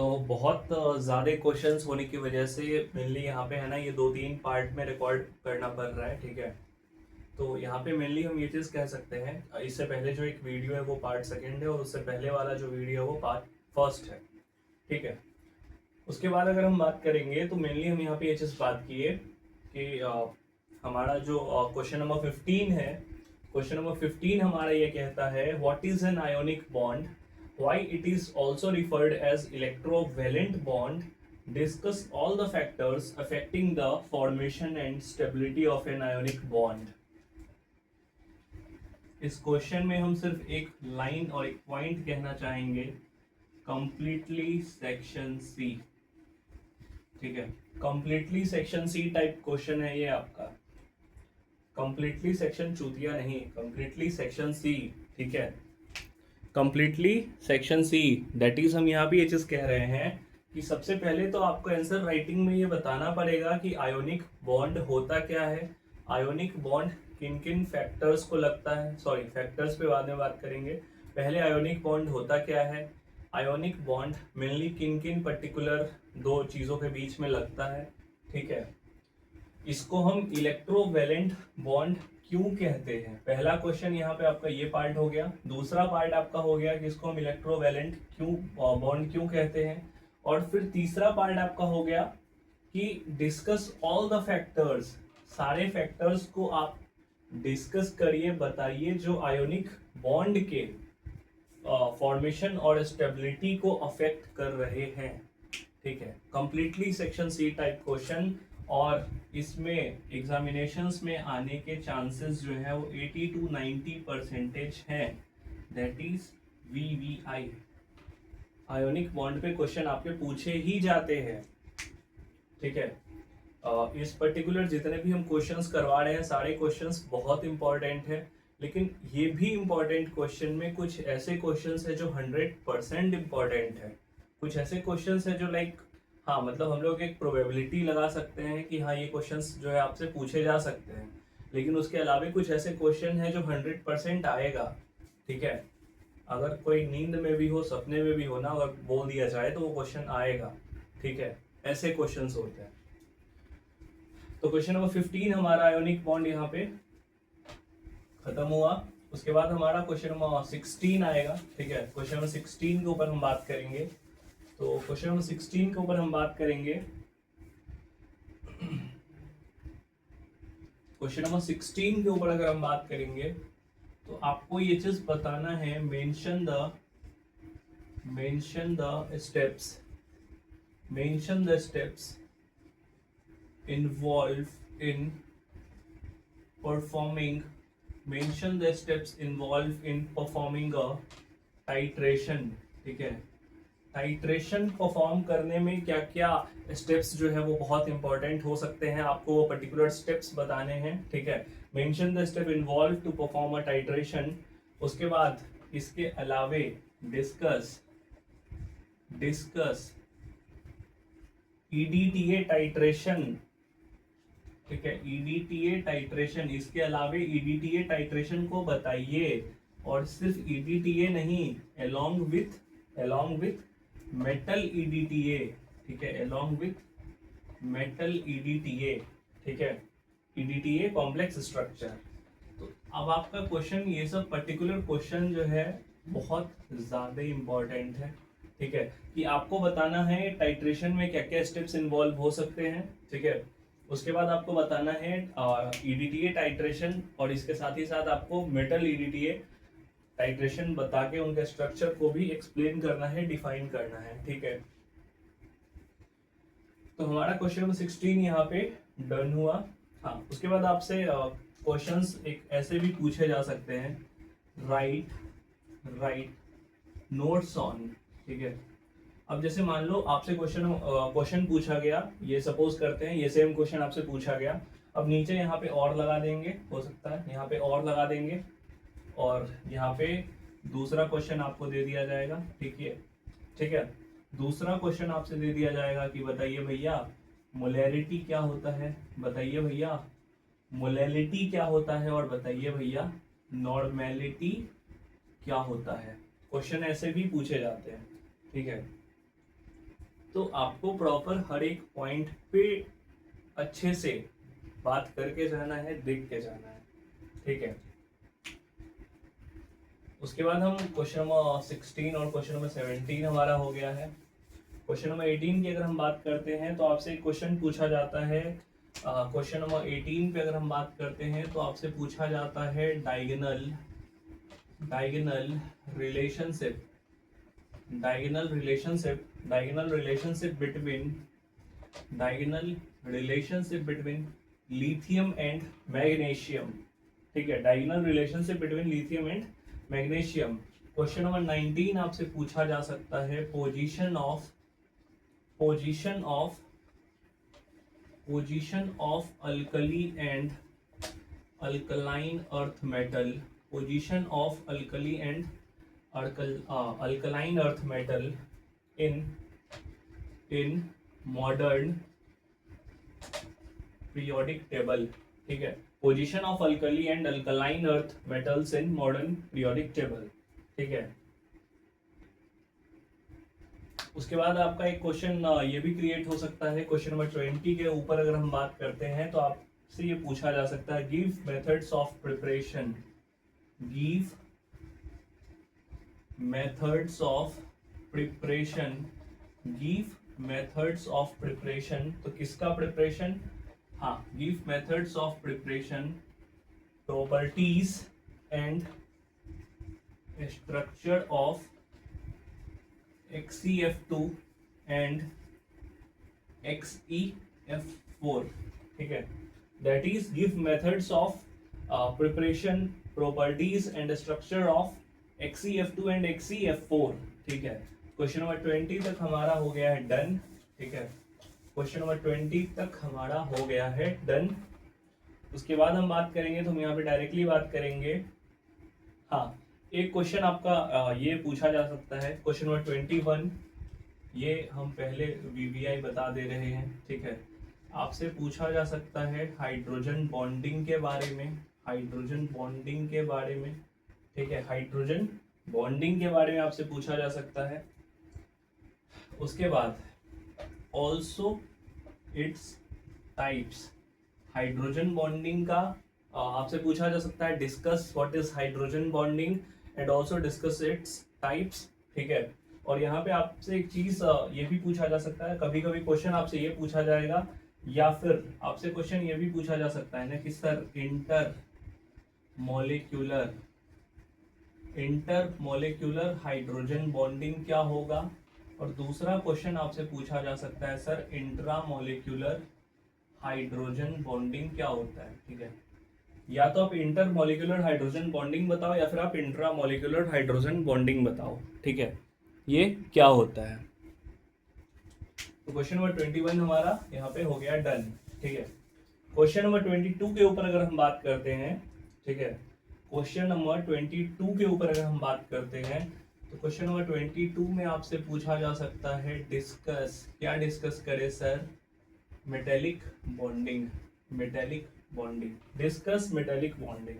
तो बहुत ज़्यादा क्वेश्चंस होने की वजह से मेनली यहाँ पे है ना, ये 2-3 पार्ट में रिकॉर्ड करना पड़ रहा है। ठीक है, तो यहाँ पे मेनली हम ये चीज़ कह सकते हैं, इससे पहले जो एक वीडियो है वो पार्ट सेकंड है और उससे पहले वाला जो वीडियो है वो पार्ट फर्स्ट है। ठीक है, उसके बाद अगर हम बात करेंगे तो मेनली हम यहाँ पे ये चीज़ बात की है कि हमारा जो क्वेश्चन नंबर 15 है, क्वेश्चन नंबर 15 हमारा ये कहता है what is an ionic bond, why it is also referred as electrovalent bond, discuss all the factors affecting the formation and stability of an ionic bond। इस क्वेश्चन में हम सिर्फ एक लाइन और एक पॉइंट कहना चाहेंगे, कंप्लीटली सेक्शन सी। ठीक है, completely section C type question है ये आपका, कंप्लीटली सेक्शन चूतिया नहीं, कंप्लीटली सेक्शन सी। ठीक है, completely section C, that is हम यहाँ पे ये चीज कह रहे हैं कि सबसे पहले तो आपको आंसर राइटिंग में ये बताना पड़ेगा कि आयोनिक बॉन्ड होता क्या है, आयोनिक बॉन्ड किन किन फैक्टर्स को लगता है, सॉरी फैक्टर्स पे बाद में बात करेंगे, पहले आयोनिक बॉन्ड होता क्या है, आयोनिक बॉन्ड मेनली किन किन पर्टिकुलर दो चीज़ों के बीच में लगता है। ठीक है, इसको हम इलेक्ट्रोवैलेंट बॉन्ड क्यों कहते हैं, पहला क्वेश्चन यहाँ पे आपका ये पार्ट हो गया। दूसरा पार्ट आपका हो गया कि इसको हम इलेक्ट्रोवैलेंट क्यों बॉन्ड क्यों कहते हैं, और फिर तीसरा पार्ट आपका हो गया कि डिस्कस ऑल द फैक्टर्स, सारे फैक्टर्स को आप डिस्कस करिए, बताइए जो आयोनिक बॉन्ड के फॉर्मेशन और स्टेबिलिटी को अफेक्ट कर रहे हैं। ठीक है, completely section C type question, और इसमें एग्जामिनेशंस में आने के चांसेस जो है वो 80 to 90% हैं, that is VVI, ionic bond पे क्वेश्चन आपके पूछे ही जाते हैं। ठीक है, इस पर्टिकुलर जितने भी हम क्वेश्चंस करवा रहे हैं सारे क्वेश्चंस बहुत इंपॉर्टेंट है, लेकिन ये भी इंपॉर्टेंट क्वेश्चन में कुछ ऐसे क्वेश्चंस है जो 100% इम्पॉर्टेंट है, कुछ ऐसे क्वेश्चंस है जो लाइक हाँ मतलब हम लोग एक प्रोबेबिलिटी लगा सकते हैं कि हाँ ये क्वेश्चंस जो है आपसे पूछे जा सकते हैं, लेकिन उसके अलावा कुछ ऐसे क्वेश्चन है जो 100% आएगा। ठीक है, अगर कोई नींद में भी हो, सपने में भी हो ना, अगर बोल दिया जाए तो वो क्वेश्चन आएगा। ठीक है, ऐसे क्वेश्चंस होते हैं। तो क्वेश्चन नंबर 15 हमारा आयोनिक बॉन्ड यहाँ पे खत्म हुआ। उसके बाद हमारा क्वेश्चन नंबर 16 आएगा। ठीक है, क्वेश्चन नंबर 16 के ऊपर हम बात करेंगे। तो क्वेश्चन नंबर 16 के ऊपर हम बात करेंगे, क्वेश्चन नंबर 16 के ऊपर अगर हम बात करेंगे तो आपको ये चीज बताना है, mention the steps involved in performing a titration। ठीक है, टाइट्रेशन परफॉर्म करने में क्या क्या स्टेप्स जो है वो बहुत इंपॉर्टेंट हो सकते हैं, आपको वो पर्टिकुलर स्टेप्स बताने हैं। ठीक है, mention the step involve to perform a titration. उसके बाद इसके अलावे डिस्कस EDTA टाइट्रेशन। ठीक है, EDTA टाइट्रेशन, इसके अलावे EDTA टाइट्रेशन को बताइए, और सिर्फ EDTA नहीं, along with मेटल EDTA। ठीक है, along with मेटल EDTA। ठीक है, EDTA कॉम्प्लेक्स स्ट्रक्चर। तो अब आपका क्वेश्चन, ये सब पर्टिकुलर क्वेश्चन जो है बहुत ज्यादा इंपॉर्टेंट है। ठीक है, कि आपको बताना है टाइट्रेशन में क्या क्या स्टेप्स इन्वॉल्व हो सकते हैं। ठीक है, उसके बाद आपको बताना है EDTA टाइट्रेशन, और इसके साथ ही साथ आपको मेटल EDTA टाइट्रेशन बता के उनके स्ट्रक्चर को भी एक्सप्लेन करना है, डिफाइन करना है। ठीक है, तो हमारा क्वेश्चन नंबर 16 यहाँ पे डन हुआ। हाँ, उसके बाद आपसे क्वेश्चंस एक ऐसे भी पूछे जा सकते हैं, राइट नोट्स ऑन। ठीक है, अब जैसे मान लो आपसे क्वेश्चन पूछा गया, ये सपोज करते हैं ये सेम क्वेश्चन आपसे पूछा गया, अब नीचे यहाँ पे और लगा देंगे, हो सकता है यहाँ पे और लगा देंगे, और यहाँ पे दूसरा क्वेश्चन आपको दे दिया जाएगा। ठीक है, दूसरा क्वेश्चन आपसे दे दिया जाएगा कि बताइए भैया मोलैरिटी क्या होता है, बताइए भैया मोलैलिटी क्या होता है, और बताइए भैया नॉर्मेलिटी क्या होता है। क्वेश्चन ऐसे भी पूछे जाते हैं। ठीक है, तो आपको प्रॉपर हर एक पॉइंट पे अच्छे से बात करके जाना है, देख के जाना है, ठीक है। उसके बाद हम क्वेश्चन नंबर 16 और क्वेश्चन नंबर 17 हमारा हो गया है। क्वेश्चन नंबर 18 की अगर हम बात करते हैं तो आपसे एक क्वेश्चन पूछा जाता है। क्वेश्चन नंबर 18 पे अगर हम बात करते हैं तो आपसे पूछा जाता है diagonal relationship diagonal relationship between lithium and magnesium, ठीक है। Diagonal relationship between lithium and magnesium. Question number 19 आपसे पूछा जा सकता है position of alkali and alkaline earth metal, position of alkali and alkaline earth metal in modern periodic table, ठीक है। Position of alkali and alkaline earth metals in modern periodic table, ठीक है। उसके बाद आपका एक क्वेश्चन ये भी क्रिएट हो सकता है। क्वेश्चन नंबर 20 के ऊपर अगर हम बात करते हैं तो आपसे ये पूछा जा सकता है गिव मेथड्स ऑफ प्रिपरेशन, तो किसका प्रिपरेशन? हाँ, give methods of preparation, properties and structure of XeF2 and XeF4, ठीक है। That is give methods of preparation, properties and structure of XeF2 and XeF4, ठीक है। क्वेश्चन नंबर 20 तक हमारा हो गया है डन, ठीक है। क्वेश्चन नंबर 20 तक हमारा हो गया है डन। उसके बाद हम बात करेंगे तो हम यहाँ पे डायरेक्टली बात करेंगे। हाँ, एक क्वेश्चन आपका ये पूछा जा सकता है, क्वेश्चन नंबर 21, ये हम पहले VBI बता दे रहे हैं, ठीक है। आपसे पूछा जा सकता है हाइड्रोजन बॉन्डिंग के बारे में, ठीक है। हाइड्रोजन बॉन्डिंग के बारे में आपसे पूछा जा सकता है। उसके बाद also its types, hydrogen bonding का आपसे पूछा जा सकता है discuss what is hydrogen bonding and also discuss its types, ठीक है। और यहाँ पे आपसे एक चीज ये भी पूछा जा सकता है, कभी कभी क्वेश्चन आपसे ये पूछा जाएगा या फिर आपसे क्वेश्चन ये भी पूछा जा सकता है ना कि sir inter molecular hydrogen bonding क्या होगा। और दूसरा क्वेश्चन आपसे पूछा जा सकता है sir intra molecular hydrogen bonding क्या होता है, ठीक है। या तो आप इंटर मॉलिक्यूलर हाइड्रोजन बॉन्डिंग बताओ या फिर आप इंट्रा मॉलिक्यूलर हाइड्रोजन बॉन्डिंग बताओ, ठीक है, ये क्या होता है। तो क्वेश्चन नंबर 21 हमारा यहाँ पे हो गया डन, ठीक है। क्वेश्चन नंबर 22 के ऊपर अगर हम बात करते हैं, ठीक है, क्वेश्चन नंबर 22 के ऊपर अगर हम बात करते हैं तो क्वेश्चन नंबर 22 में आपसे पूछा जा सकता है क्या डिस्कस करे sir, metallic bonding, discuss metallic bonding,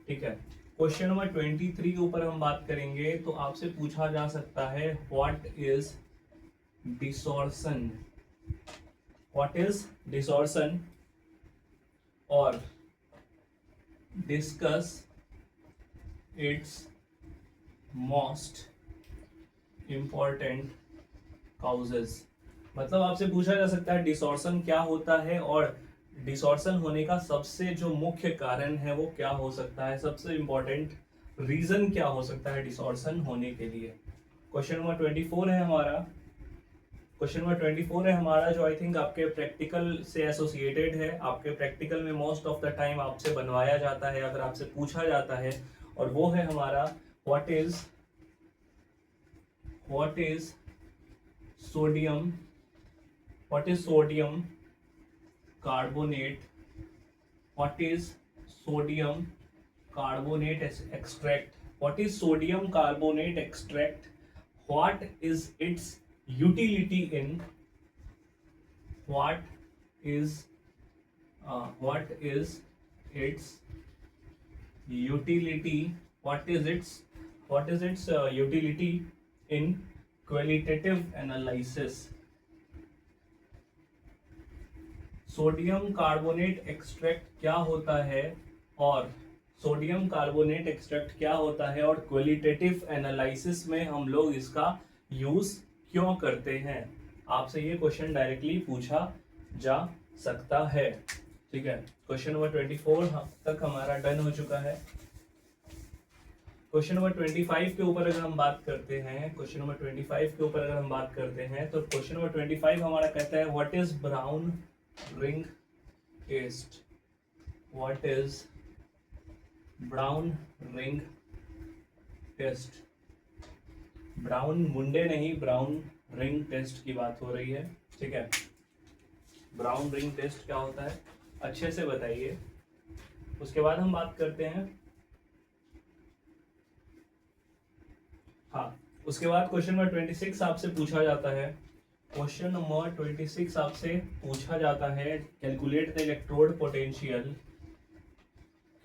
ठीक है। क्वेश्चन नंबर 23 के ऊपर हम बात करेंगे तो आपसे पूछा जा सकता है व्हाट इज डिसॉर्शन और discuss it's most important causes. मतलब आपसे पूछा जा सकता है डिसॉर्शन क्या होता है और डिसऑर्शन होने का सबसे जो मुख्य कारण है वो क्या हो सकता है, सबसे इंपॉर्टेंट रीजन क्या हो सकता है डिसऑर्शन होने के लिए। क्वेश्चन नंबर 24 है हमारा, जो आई थिंक आपके प्रैक्टिकल से एसोसिएटेड है। आपके प्रैक्टिकल में मोस्ट ऑफ द टाइम आपसे बनवाया जाता है अगर आपसे पूछा जाता है, और वो है हमारा what is sodium carbonate, what is sodium carbonate extract, what is sodium carbonate extract, what is its utility in, what is its utility in qualitative analysis, sodium carbonate extract क्या होता है और सोडियम कार्बोनेट एक्सट्रैक्ट क्या होता है और qualitative analysis में हम लोग इसका यूज क्यों करते हैं। आपसे ये क्वेश्चन डायरेक्टली पूछा जा सकता है। ठीक है, क्वेश्चन नंबर 24 तक हमारा डन हो चुका है। क्वेश्चन नंबर 25 के ऊपर अगर हम बात करते हैं, क्वेश्चन नंबर 25 के ऊपर अगर हम बात करते हैं तो क्वेश्चन नंबर 25 हमारा कहता है what is brown ring test. What is brown ring test. Brown मुंडे नहीं, ब्राउन रिंग टेस्ट की बात हो रही है। ठीक है, ब्राउन रिंग टेस्ट क्या होता है अच्छे से बताइए। उसके बाद हम बात करते हैं, हाँ उसके बाद क्वेश्चन नंबर 26 आपसे पूछा जाता है। क्वेश्चन नंबर 26 आपसे पूछा जाता है calculate the electrode potential.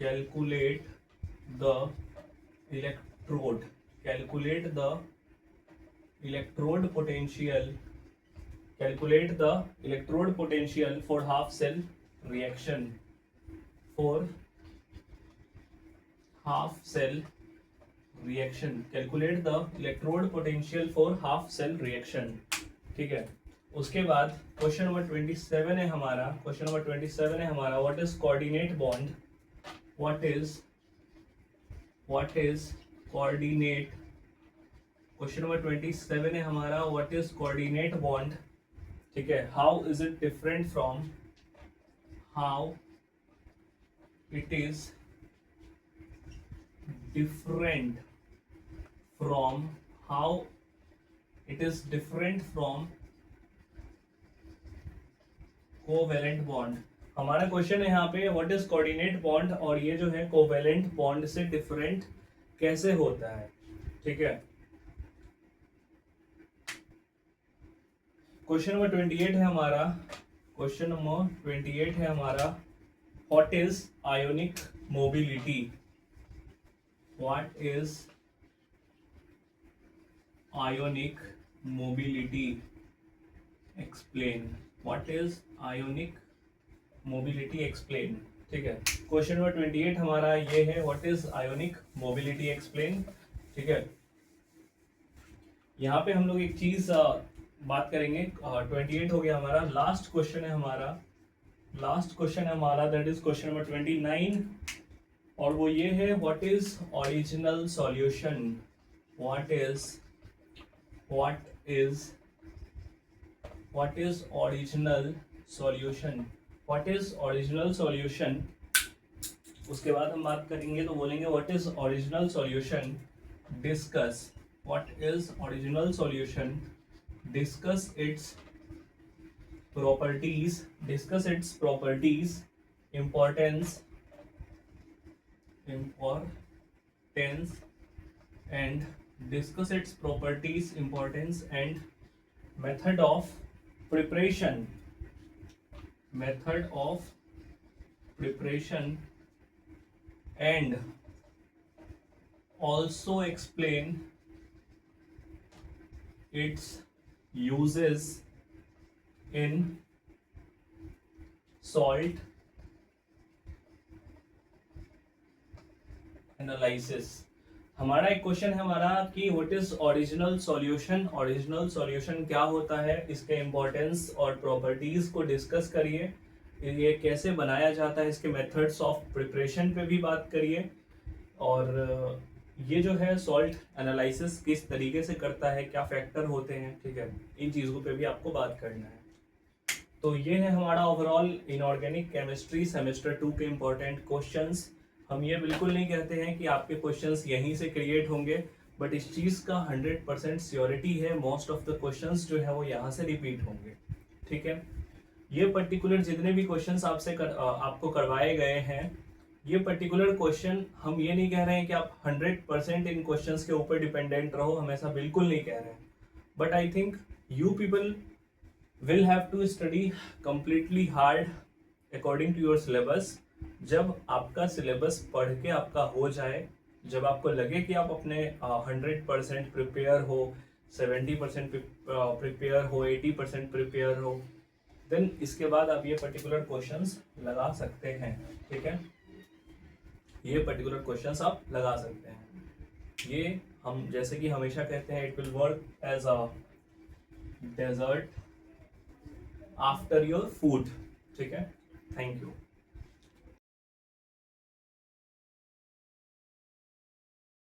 Calculate the electrode, calculate the electrode potential, calculate the electrode potential for half cell reaction, for half cell reaction. Calculate the electrode potential for half cell reaction. ठीक है, उसके बाद question number 27 है हमारा, question number 27 है हमारा what is coordinate bond. What is coordinate, question number 27 है हमारा व्हाट इज कोऑर्डिनेट बॉन्ड। ठीक है, how is it different from, how it is different from, how it is different from covalent bond. हमारा question है यहाँ पे what is coordinate bond और ये जो है कोवेलेंट बॉन्ड से डिफरेंट कैसे होता है। ठीक है, क्वेश्चन नंबर 28 है हमारा, क्वेश्चन नंबर 28 है हमारा what is ionic mobility. What is ionic mobility? Explain. What is ionic mobility? Explain. ठीक है, क्वेश्चन नंबर 28 हमारा ये है what is ionic mobility explain. ठीक है, यहाँ पे हम लोग एक चीज बात करेंगे। 28 हो गया हमारा, लास्ट क्वेश्चन है हमारा, लास्ट क्वेश्चन है हमारा दैट इज क्वेश्चन नंबर 29 और वो ये है what is original solution. What is original solution, what is original solution. उसके बाद हम बात करेंगे तो बोलेंगे what is original solution, discuss what is original solution, discuss its properties, discuss its properties, importance and discuss its properties, importance and method of preparation, and also explain its uses in salt analysis. हमारा एक question है हमारा कि what is original solution, original solution क्या होता है, इसके importance और प्रॉपर्टीज को डिस्कस करिए, ये कैसे बनाया जाता है, इसके मेथड्स ऑफ प्रिपरेशन पे भी बात करिए और ये जो है सॉल्ट एनालिसिस किस तरीके से करता है, क्या फैक्टर होते हैं। ठीक है, इन चीज़ों पे भी आपको बात करना है। तो ये है हमारा ओवरऑल इनऑर्गेनिक केमिस्ट्री सेमेस्टर 2 के इम्पोर्टेंट क्वेश्चंस। हम ये बिल्कुल नहीं कहते हैं कि आपके क्वेश्चंस यहीं से क्रिएट होंगे, बट इस चीज़ का 100% श्योरिटी है मोस्ट ऑफ द क्वेश्चंस जो है वो यहाँ से रिपीट होंगे। ठीक है, ये पर्टिकुलर जितने भी क्वेश्चंस आपको करवाए गए हैं, ये पर्टिकुलर क्वेश्चन हम ये नहीं कह रहे हैं कि आप 100% इन क्वेश्चंस के ऊपर डिपेंडेंट रहो, हम ऐसा बिल्कुल नहीं कह रहे हैं। But I think you people will have to study completely hard according to your syllabus. जब आपका सिलेबस पढ़ के आपका हो जाए, जब आपको लगे कि आप अपने 100% प्रिपेयर हो, 70% प्रिपेयर हो, 80% प्रिपेयर हो, देन इसके बाद आप ये पर्टिकुलर क्वेश्चंस लगा सकते हैं, ठीक है, ये पर्टिकुलर क्वेश्चंस आप लगा सकते हैं। ये हम जैसे कि हमेशा कहते हैं, it will work as a dessert after your food, ठीक है। Thank you.